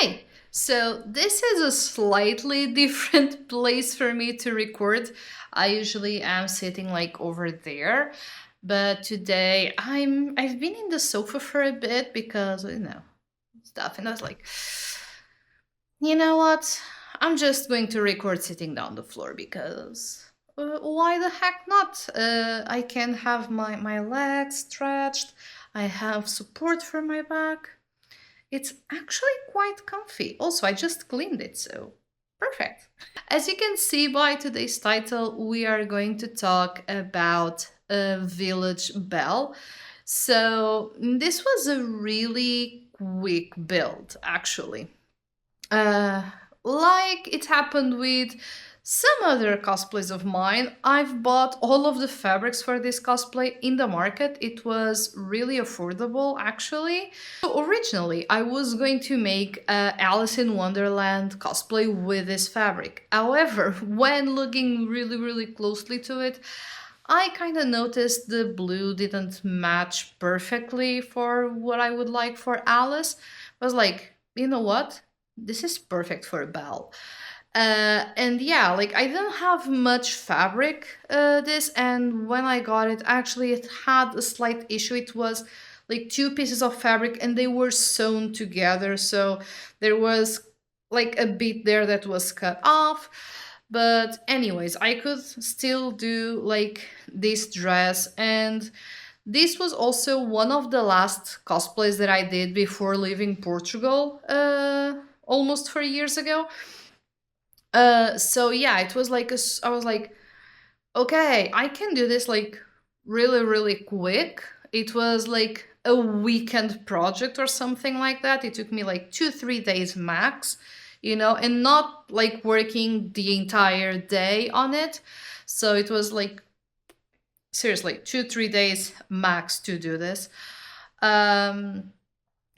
Hi! So, this is a slightly different place for me to record. I usually am sitting like over there, but today I've been in the sofa for a bit because, stuff, and I was like, you know what? I'm just going to record sitting down the floor because why the heck not? I can have my legs stretched, I have support for my back. It's actually quite comfy. Also, I just cleaned it, so perfect. As you can see by today's title, we are going to talk about a village belle. So, this was a really quick build, actually. Uh, like it happened with some other cosplays of mine, I've bought all of the fabrics for this cosplay in the market. It was really affordable, actually. So originally, I was going to make a Alice in Wonderland cosplay with this fabric. However, when looking really, really closely to it, I kind of noticed the blue didn't match perfectly for what I would like for Alice. I was like, you know what? This is perfect for Belle. And yeah, like I didn't have much fabric this, and when I got it, actually it had a slight issue. It was like two pieces of fabric and they were sewn together, so there was like a bit there that was cut off. But anyways, I could still do like this dress, and this was also one of the last cosplays that I did before leaving Portugal almost 4 years ago. So yeah, it was like I was like, okay, I can do this like really, really quick. It was like a weekend project or something like that. It took me like 2, 3 days max, and not like working the entire day on it. So it was like seriously 2, 3 days max to do this. Um,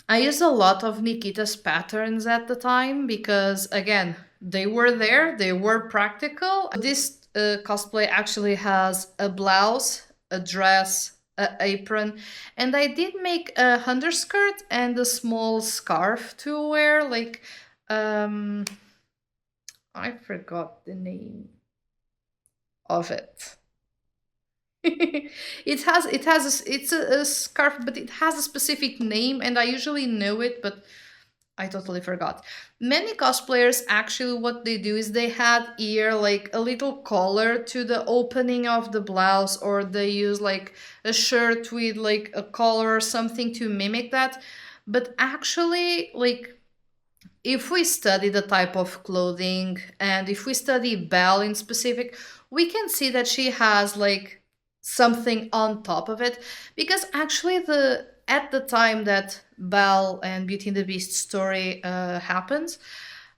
I used a lot of Nikita's patterns at the time because, again, they were there, they were practical. This cosplay actually has a blouse, a dress, a apron, and I did make a underskirt and a small scarf to wear. Um, I forgot the name of it. It's a scarf, but it has a specific name, and I usually know it, but I totally forgot. Many cosplayers actually what they do is they had here like a little collar to the opening of the blouse, or they use like a shirt with like a collar or something to mimic that. But actually, like if we study the type of clothing and if we study Belle in specific, we can see that she has like something on top of it, because actually the at the time that Belle and Beauty and the Beast story happens,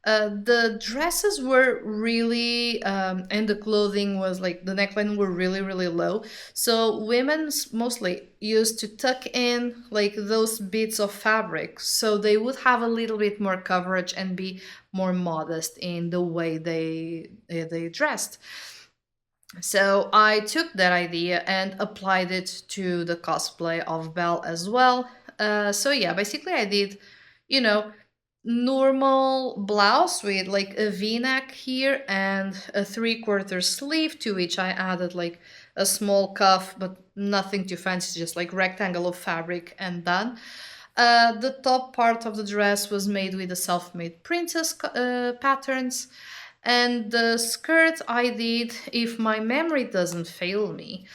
the dresses were really and the clothing was like the neckline were really, really low, so women's mostly used to tuck in like those bits of fabric so they would have a little bit more coverage and be more modest in the way they dressed. So I took that idea and applied it to the cosplay of Belle as well. So yeah, basically I did, you know, normal blouse with like a v-neck here and a 3/4 sleeve, to which I added like a small cuff, but nothing too fancy, just like rectangle of fabric and done. The top part of the dress was made with the self-made princess patterns, and the skirt I did, if my memory doesn't fail me,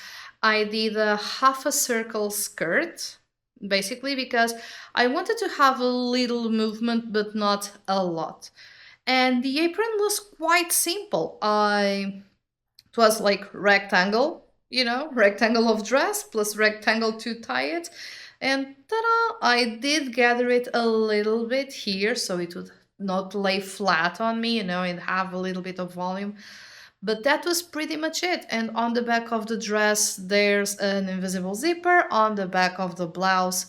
I did a half a circle skirt, basically because I wanted to have a little movement but not a lot. And the apron was quite simple. It was like rectangle, rectangle of dress plus rectangle to tie it. And ta-da, I did gather it a little bit here so it would not lay flat on me, and have a little bit of volume. But that was pretty much it. And on the back of the dress, there's an invisible zipper. On the back of the blouse,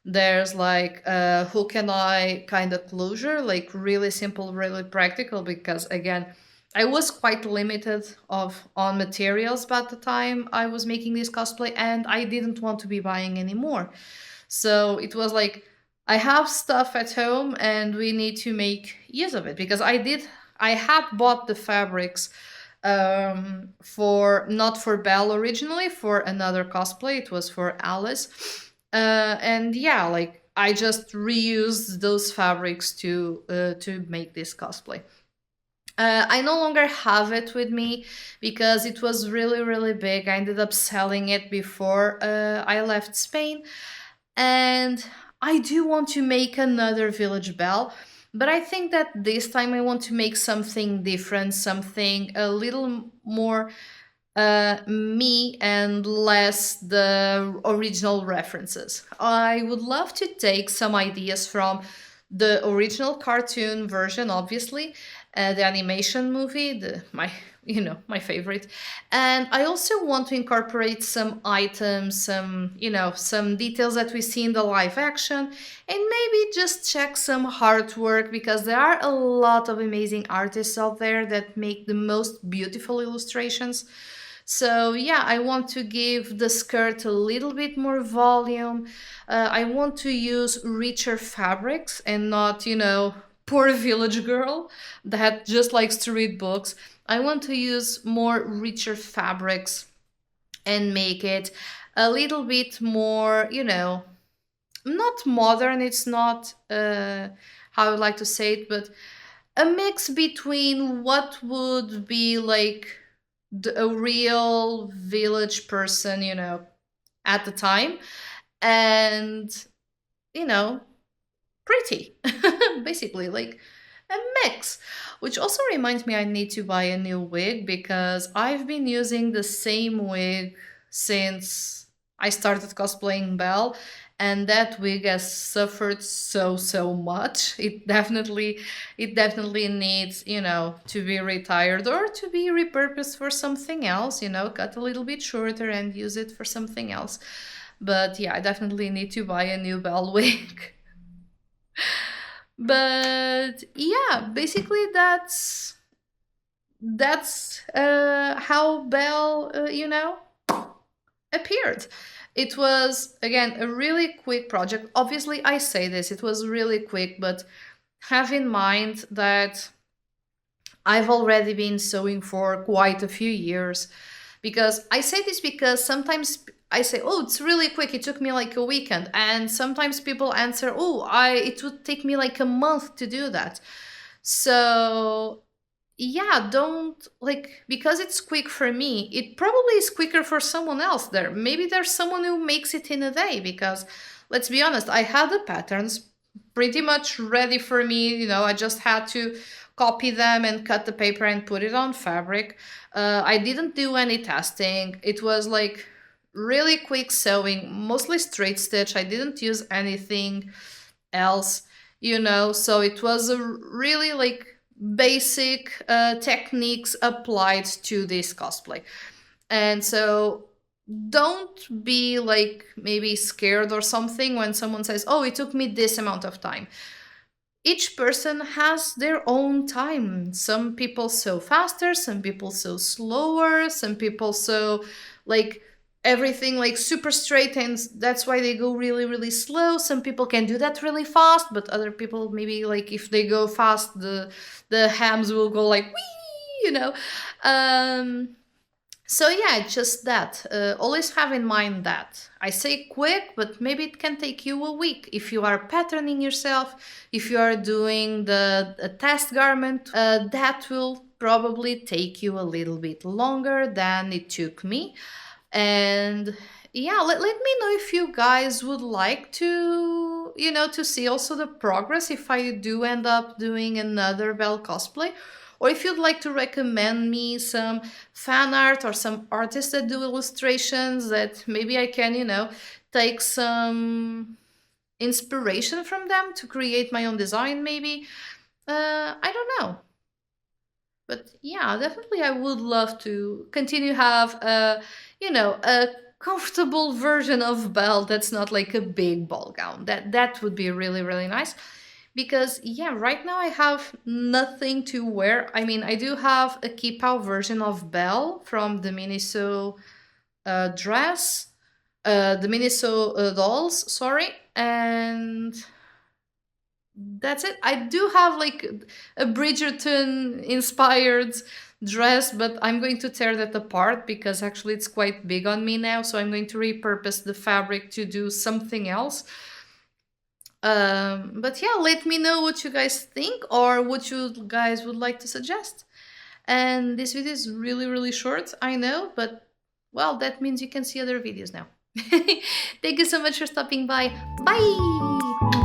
there's like a hook and eye kind of closure, like really simple, really practical, because again, I was quite limited of on materials by the time I was making this cosplay, and I didn't want to be buying any more. So it was like I have stuff at home and we need to make use of it because I had bought the fabrics for not for Belle originally, for another cosplay. It was for Alice. And yeah, like I just reused those fabrics to make this cosplay. I no longer have it with me because it was really, really big. I ended up selling it before I left Spain. And I do want to make another Village Bell, but I think that this time I want to make something different, something a little more me and less the original references. I would love to take some ideas from the original cartoon version, obviously, the animation movie, the my my favorite, and I also want to incorporate some items, some details that we see in the live action, and maybe just check some artwork because there are a lot of amazing artists out there that make the most beautiful illustrations. So yeah, I want to give the skirt a little bit more volume. I want to use richer fabrics and not, poor village girl that just likes to read books. I want to use more richer fabrics and make it a little bit more, not modern. It's not how I would like to say it, but a mix between what would be like a real village person, at the time, and, you know, pretty. Basically, like a mix. Which also reminds me I need to buy a new wig because I've been using the same wig since I started cosplaying Belle, and that wig has suffered so much. It definitely needs, to be retired or to be repurposed for something else, cut a little bit shorter and use it for something else. But yeah, I definitely need to buy a new Belle wig. But yeah, basically that's how Belle, appeared. It was again a really quick project. Obviously, I say this, it was really quick, but have in mind that I've already been sewing for quite a few years. Because I say this because sometimes I say, "Oh, it's really quick. It took me like a weekend." And sometimes people answer, "Oh, I it would take me like a month to do that." So, yeah, don't like because it's quick for me, it probably is quicker for someone else there. Maybe there's someone who makes it in a day because let's be honest, I had the patterns pretty much ready for me. I just had to copy them and cut the paper and put it on fabric. I didn't do any testing. It was like really quick sewing, mostly straight stitch. I didn't use anything else, so it was a really like basic techniques applied to this cosplay. And so don't be like maybe scared or something when someone says, "Oh, it took me this amount of time." Each person has their own time. Some people sew faster, some people sew slower, some people sew like everything like super straight, and that's why they go really, really slow. Some people can do that really fast, but other people maybe like if they go fast, the hams will go like wee, Um, so yeah, just that. Always have in mind that I say quick, but maybe it can take you a week if you are patterning yourself. If you are doing a test garment, that will probably take you a little bit longer than it took me. And yeah, let me know if you guys would like to see also the progress if I do end up doing another Belle cosplay, or if you'd like to recommend me some fan art or some artists that do illustrations that maybe I can, take some inspiration from them to create my own design, maybe. I don't know. But yeah, definitely I would love to continue have a comfortable version of Belle that's not like a big ball gown. That would be really, really nice. Because yeah, right now I have nothing to wear. I mean, I do have a keep out version of Belle from the Miniso dress, the Miniso dolls, sorry, and that's it. I do have like a Bridgerton inspired dress, but I'm going to tear that apart because actually it's quite big on me now. So I'm going to repurpose the fabric to do something else. But yeah, let me know what you guys think or what you guys would like to suggest. And this video is really, really short, I know, but well, that means you can see other videos now. Thank you so much for stopping by. Bye!